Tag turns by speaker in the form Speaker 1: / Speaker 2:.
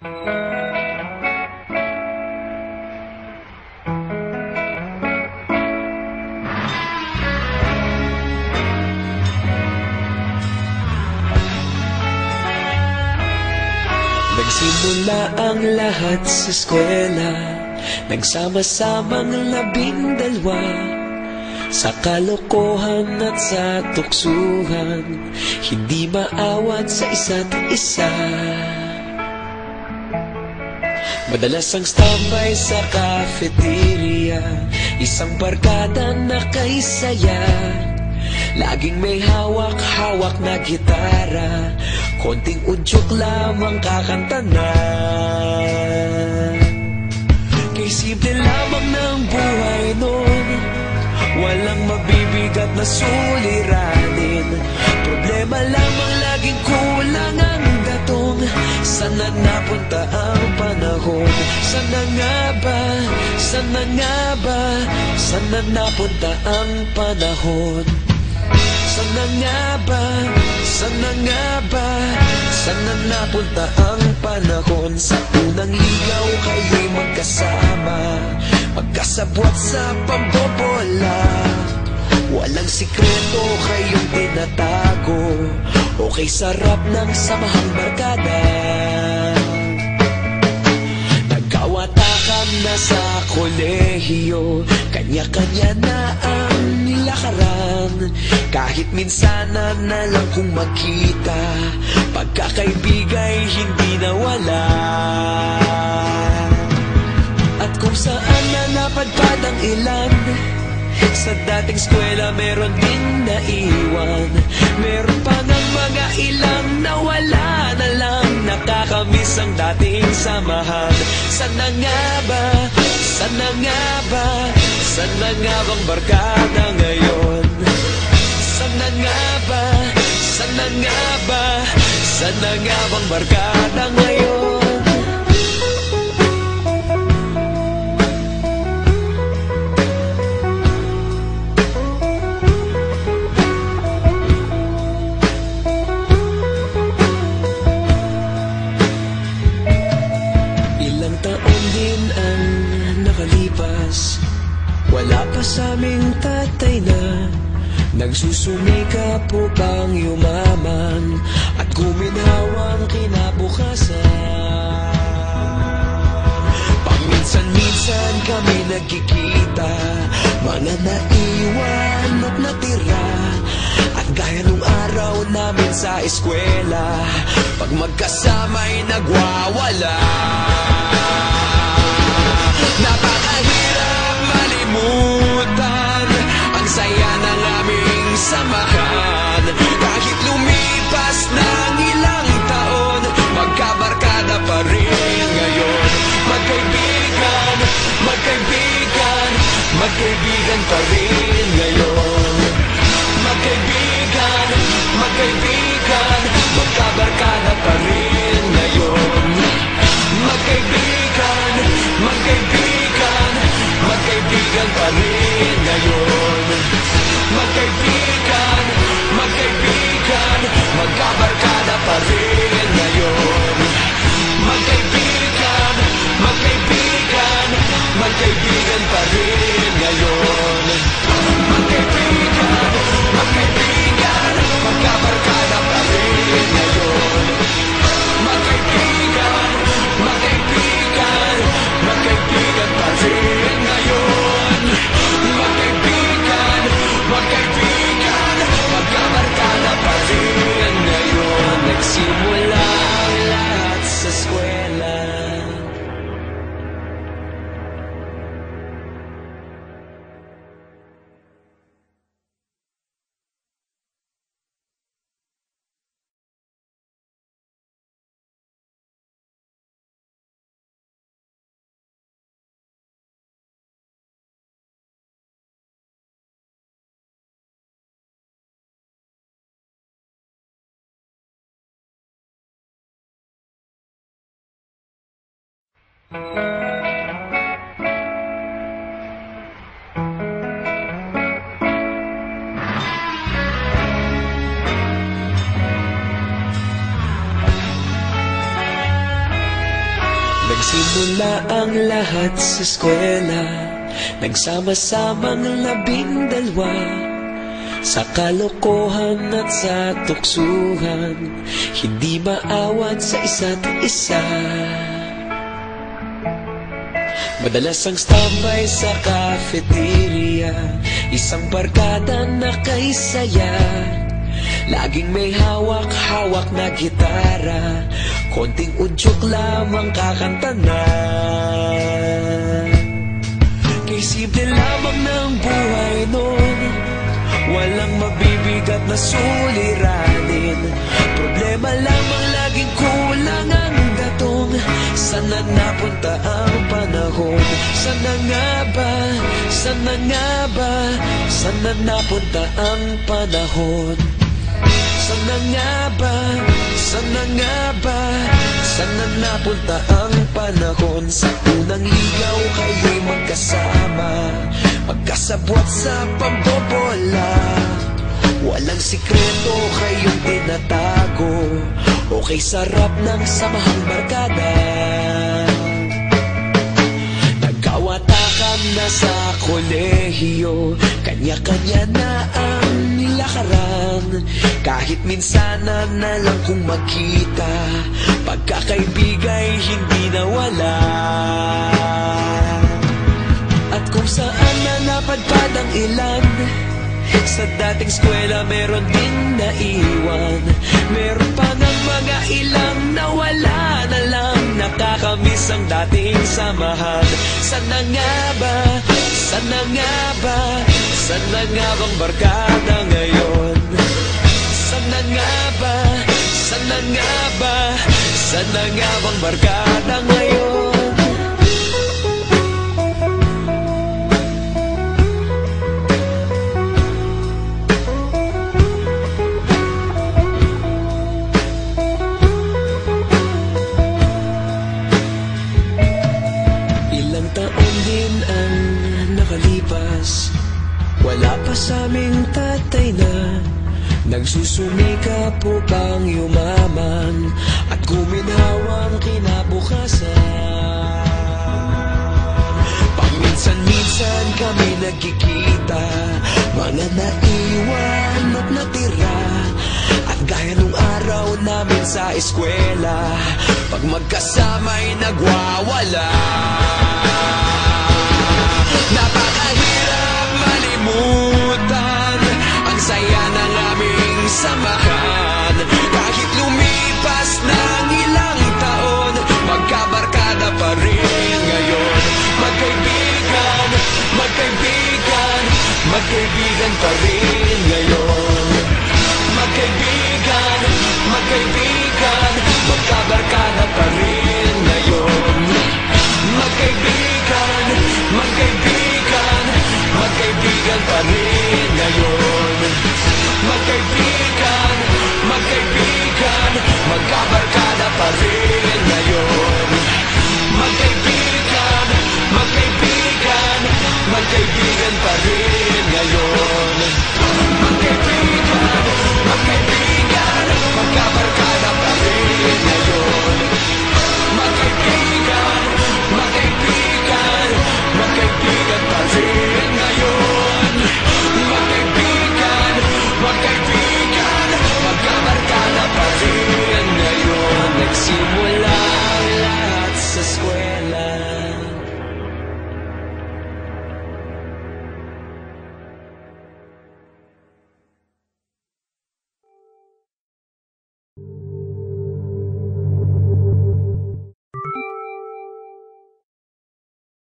Speaker 1: Nagsimula ang lahat sa eskwela, nagsama-samang 12. Sa kalokohan at sa tuksuhan, hindi maawat sa isa't isa. Madalas ang standby sa cafeteria, isang barkada na kay saya. Laging may hawak-hawak na gitara, konting udyok lamang kakanta na. Kay simple lamang ng buhay nun, walang mabibigat na suliranin. Problema lamang laging kulang ang datong. Sana napunta ang panahon? Sana nga ba? Sana nga ba? Sana napunta ang panahon? Sana nga ba? Sana nga ba? Sana napunta ang panahon? Sa unang ligaw kayo'y magkasama, magkasabwat sa pambobola. Walang sikreto kayong tinatago, okay sarap ng samahang barkada. Nagkawatakan na sa kolehiyo, kanya-kanya na ang nilakaran. Kahit minsanan na lang kung magkita, pagkakaibigay hindi nawala. At kung saan na napadpad ang ilan, sa dating eskwela meron din naiwan. Meron pa ng mga ilang nawala na lang, nakakamiss ang dating samahan. Sana nga ba? Sana nga ba? Sana nga bang barkada ngayon? Sana nga ba? Sana nga ba? Sana nga bang barkada ngayon? Ilang taon din ang nakalipas, wala pa sa aming tatay na nagsusumikap upang yumaman at guminhawang kinabukasan. Paminsan-minsan kami nagkikita, mga naiwan at natira. At gaya nung araw namin sa eskwela, pag magkasama'y nagwawala. Napakahirap malimutan ang saya ng aming samahan. Kahit lumipas ng ilang taon, magkabarkada pa rin ngayon. Magkaibigan, magkaibigan, magkaibigan pa rin ngayon. Magkaibigan, magkaibigan, magkabarkada pa rin ngayon. Magkaibigan, magkaibigan, magkaibigan pa rin ngayon. Magkaibigan, magkaibigan, magkabarkada pa rin ngayon. Magkaibigan, magkaibigan, magkaibigan pa rin ngayon. Magkaibigan, magkaibigan, magkabarkada pa rin ngayon. Magkaibigan, magkaibigan, magkaibigan pa rin ngayon. Magkaibigan, magkaibigan, magkabarkada pa rin ngayon. Nagsimula ang lahat sa eskwela. Nagsimula ang lahat sa eskwela, nagsama-samang 12, sa kalokohan at sa tuksuhan, hindi maawat sa isa't isa. Madalas ang standby sa cafeteria, isang barkada na kay saya. Laging may hawak-hawak na gitara, konting udyok lamang kakanta na. Kay simple lamang ng buhay nun, walang mabibigat na suliranin. Problema lamang laging kulang ang gatong. Sana napunta ang panahon? Sana nga ba? Sana nga ba? Sana napunta ang panahon? Sana nga ba? Sana nga ba? Sana napunta ang panahon? Sa unang ligaw kayo'y magkasama, magkasabwat sa pambobola. Walang sikreto kayong tinatago, okay sarap ng samahang barkada. Nagkawatakan na sa kolehiyo, kanya-kanya na ang nilakaran. Kahit minsanan na lang kung magkita, pagkakaibigay hindi nawala. At kung saan na napadpad ang ilan, sa dating eskwela meron din naiwan. Meron pa ng mga ilang nawala na lang, nakakamiss ang dating samahan. Sana nga ba? Sana nga ba? Sana nga bang barkada ngayon? Sana nga ba? Sana nga ba? Sana nga bang barkada ngayon? Ilang taon din ang nakalipas, wala pa sa aming tatay na nagsusumikap upang yumaman at guminhawang kinabukasan. Paminsan-minsan kami nagkikita, mga naiwan at natira. At gaya nung araw namin sa eskwela, pag magkasama'y nagwawala. Napakahirap malimutan ang saya ng aming samahan. Kahit lumipas ng ilang taon, magkabarkada pa rin ngayon. Magkaibigan, magkaibigan, magkaibigan pa rin